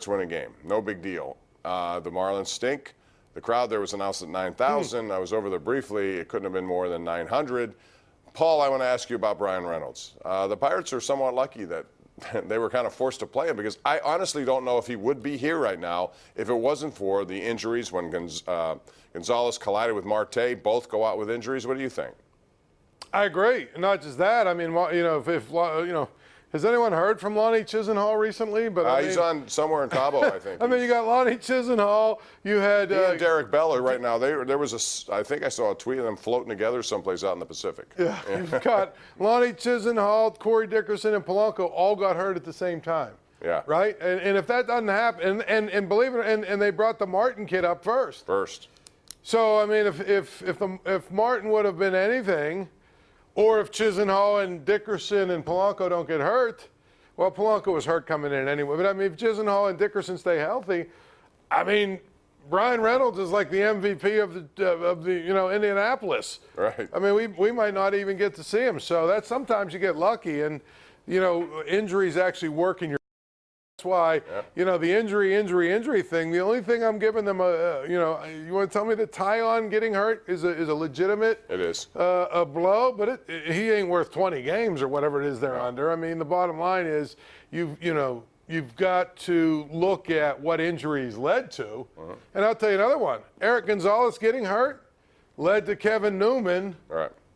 win a game. No big deal. The Marlins stink. The crowd there was announced at 9,000. I was over there briefly. It couldn't have been more than 900. Paul, I want to ask you about Brian Reynolds. The Pirates are somewhat lucky that they were kind of forced to play him, because I honestly don't know if he would be here right now if it wasn't for the injuries when Gonzalez collided with Marte. Both go out with injuries. What do you think? I agree. Not just that. I mean, if has anyone heard from Lonnie Chisenhall recently? But he's on somewhere in Cabo, I think. I mean, you got Lonnie Chisenhall. You had and Derek Beller right now. There was I think I saw a tweet of them floating together someplace out in the Pacific. Yeah, you've got Lonnie Chisenhall, Corey Dickerson, and Polanco all got hurt at the same time. Yeah. Right. And if that doesn't happen, and believe it, and they brought the Martin kid up first. So I mean, if Martin would have been anything, or if Chisenhall and Dickerson and Polanco don't get hurt, well, Polanco was hurt coming in anyway. But I mean, if Chisenhall and Dickerson stay healthy, I mean, Brian Reynolds is like the MVP of the Indianapolis. Right. I mean, we might not even get to see him. So that's sometimes you get lucky, and injuries actually work in your. That's why, the injury thing, the only thing I'm giving them, you want to tell me that Tyon getting hurt is a legitimate a blow, but he ain't worth 20 games or whatever it is they're under. I mean, the bottom line is you've got to look at what injuries led to. And I'll tell you another one. Eric Gonzalez getting hurt led to Kevin Newman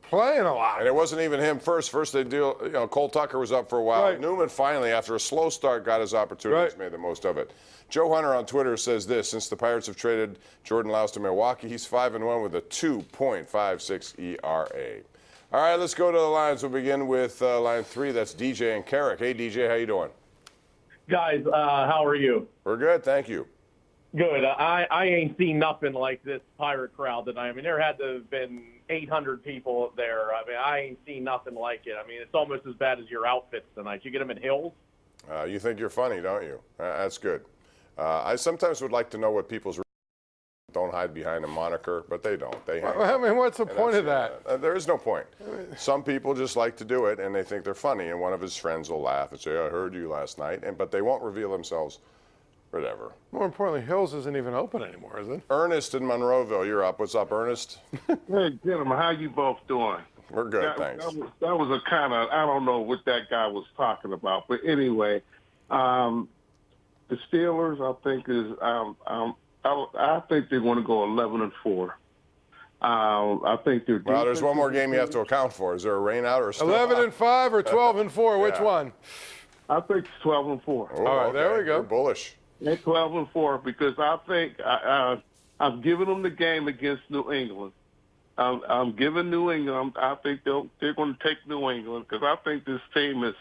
playing a lot. And it wasn't even him first. First they deal, Cole Tucker was up for a while. Right. Newman finally, after a slow start, got his opportunities, made the most of it. Joe Hunter on Twitter says this: since the Pirates have traded Jordan Louse to Milwaukee, he's 5-1 with a 2.56 ERA. All right, let's go to the lines. We'll begin with line 3. That's DJ and Carrick. Hey, DJ, how you doing? Guys, how are you? We're good, thank you. Good. I ain't seen nothing like this Pirate crowd tonight. I mean, there had to have been 800 people there. I mean, I ain't seen nothing like it. I mean, it's almost as bad as your outfits tonight. You get them at Hills? You think you're funny, don't you? That's good. I sometimes would like to know what people's don't hide behind a moniker, but they don't. I mean, what's the point of that? There is no point. Some people just like to do it, and they think they're funny, and one of his friends will laugh and say, I heard you last night, but they won't reveal themselves. Whatever. More importantly, Hills isn't even open anymore, is it? Ernest in Monroeville, you're up. What's up, Ernest? Hey, gentlemen, how you both doing? We're good, thanks. That was a kind of, I don't know what that guy was talking about, but anyway, the Steelers, I think I think they're going to go 11-4. I think they're. Well, there's one more game you have to account for. Is there a rain out or 11-5 or 12-4? Which one? I think it's 12-4. Oh, all right, there we go. You're bullish. It's 12-4 because I think I'm giving them the game against New England. I'm giving New England. I think they're going to take New England because I think this team is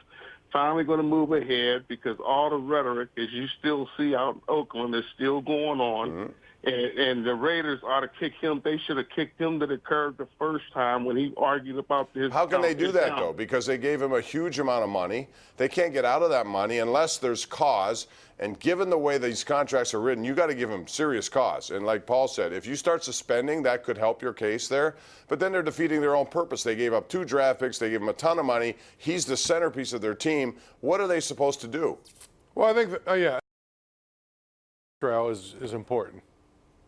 finally going to move ahead because all the rhetoric, as you still see out in Oakland, is still going on. And the Raiders ought to kick him. They should have kicked him to the curb the first time when he argued about this. How can they do that, though? Because they gave him a huge amount of money. They can't get out of that money unless there's cause. And given the way these contracts are written, you got to give them serious cause. And like Paul said, if you start suspending, that could help your case there. But then they're defeating their own purpose. They gave up 2 draft picks. They gave him a ton of money. He's the centerpiece of their team. What are they supposed to do? Well, I think, trail is important.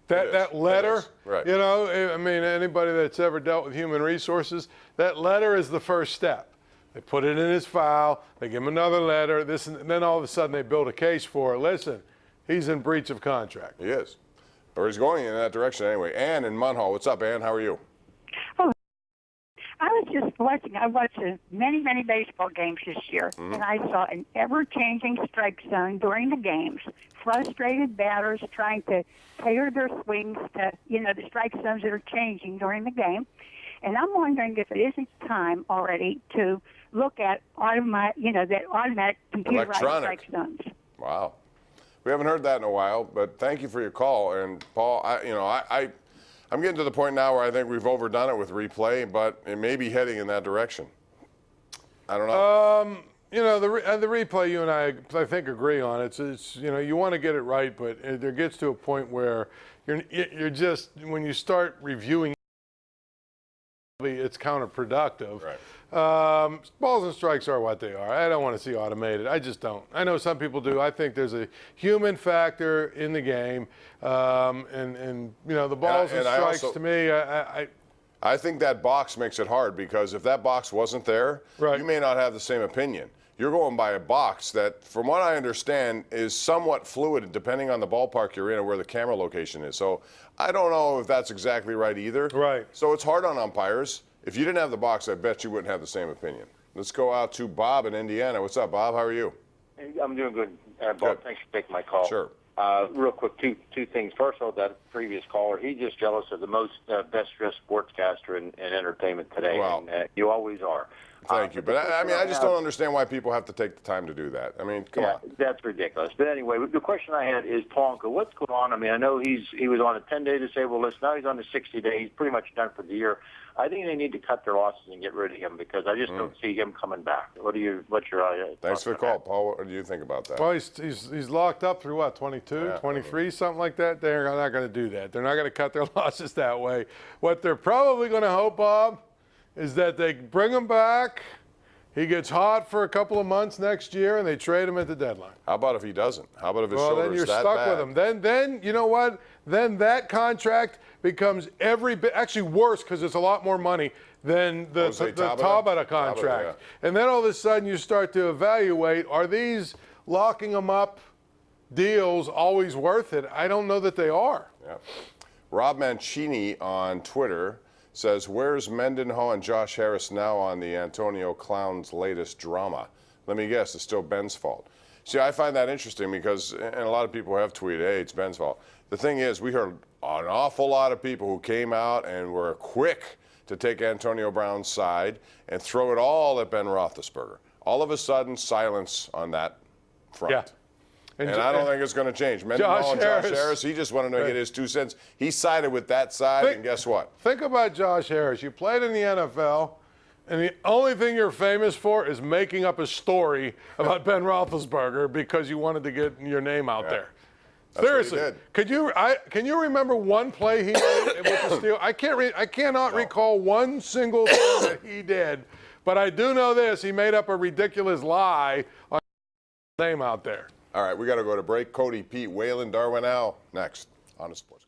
That letter, I mean, anybody that's ever dealt with human resources, that letter is the first step. They put it in his file, they give him another letter, and then all of a sudden they build a case for it. Listen, he's in breach of contract. He is. Or he's going in that direction anyway. Ann in Munhall. What's up, Ann? How are you? Oh, I was just watching. I watched many baseball games this year, and I saw an ever-changing strike zone during the games. Frustrated batters trying to tailor their swings to, the strike zones that are changing during the game. And I'm wondering if it isn't time already to look at that automatic computerized strike zones. Wow. We haven't heard that in a while, but thank you for your call. And Paul, I'm getting to the point now where I think we've overdone it with replay, but it may be heading in that direction. I don't know. The replay, you and I think agree on. It's you want to get it right, but there gets to a point where you're just, when you start reviewing, it's counterproductive. Right. balls and strikes are what they are. I don't want to see automated. I just don't. I know some people do. I think there's a human factor in the game, and you know, the balls and strikes to me. I think that box makes it hard because if that box wasn't there, you may not have the same opinion. You're going by a box that, from what I understand, is somewhat fluid depending on the ballpark you're in or where the camera location is. So I don't know if that's exactly right either. Right. So it's hard on umpires. If you didn't have the box, I bet you wouldn't have the same opinion. Let's go out to Bob in Indiana. What's up, Bob? How are you? I'm doing good, Bob. Good. Thanks for taking my call. Sure. Real quick, two things. First of all, that previous caller, he's just jealous of the most best-dressed sportscaster in entertainment today. Wow. And you always are. Thank you. But I mean, I just don't understand why people have to take the time to do that. I mean, come on. That's ridiculous. But anyway, the question I had is Polanco. What's going on? I mean, I know he was on a 10-day disabled list. Now he's on the 60-day. He's pretty much done for the year. I think they need to cut their losses and get rid of him because I just don't see him coming back. What's your idea? Thanks for the call, Paul. What do you think about that? Well, he's locked up through what, 22, 23, something like that. They're not going to do that. They're not going to cut their losses that way. What they're probably going to hope, Bob, is that they bring him back. He gets hot for a couple of months next year, and they trade him at the deadline. How about if he doesn't? How about if his well, shoulder's then you're that stuck bad? with him. Then you know what? Then that contract becomes every bit actually worse because it's a lot more money than the Tabata contract. And then all of a sudden you start to evaluate: are these locking them up deals always worth it? I don't know that they are. Yeah. Rob Mancini on Twitter says, where's Mendenhall and Josh Harris now on the Antonio Clown's latest drama? Let me guess, it's still Ben's fault. See, I find that interesting because, and a lot of people have tweeted, hey, it's Ben's fault. The thing is, we heard an awful lot of people who came out and were quick to take Antonio Brown's side and throw it all at Ben Roethlisberger. All of a sudden, silence on that front. Yeah. And I don't think it's going to change. Mendenhall and Josh Harris, he just wanted to get his 2 cents. He sided with that side, and guess what? Think about Josh Harris. You played in the NFL, and the only thing you're famous for is making up a story about Ben Roethlisberger because you wanted to get your name out there. That's Seriously, what he did. Can you remember one play he made with the Steelers? I cannot recall one single thing that he did, but I do know this: he made up a ridiculous lie on his name out there. All right, we got to go to break. Cody, Pete, Waylon, Darwin, Al, next on the Sports.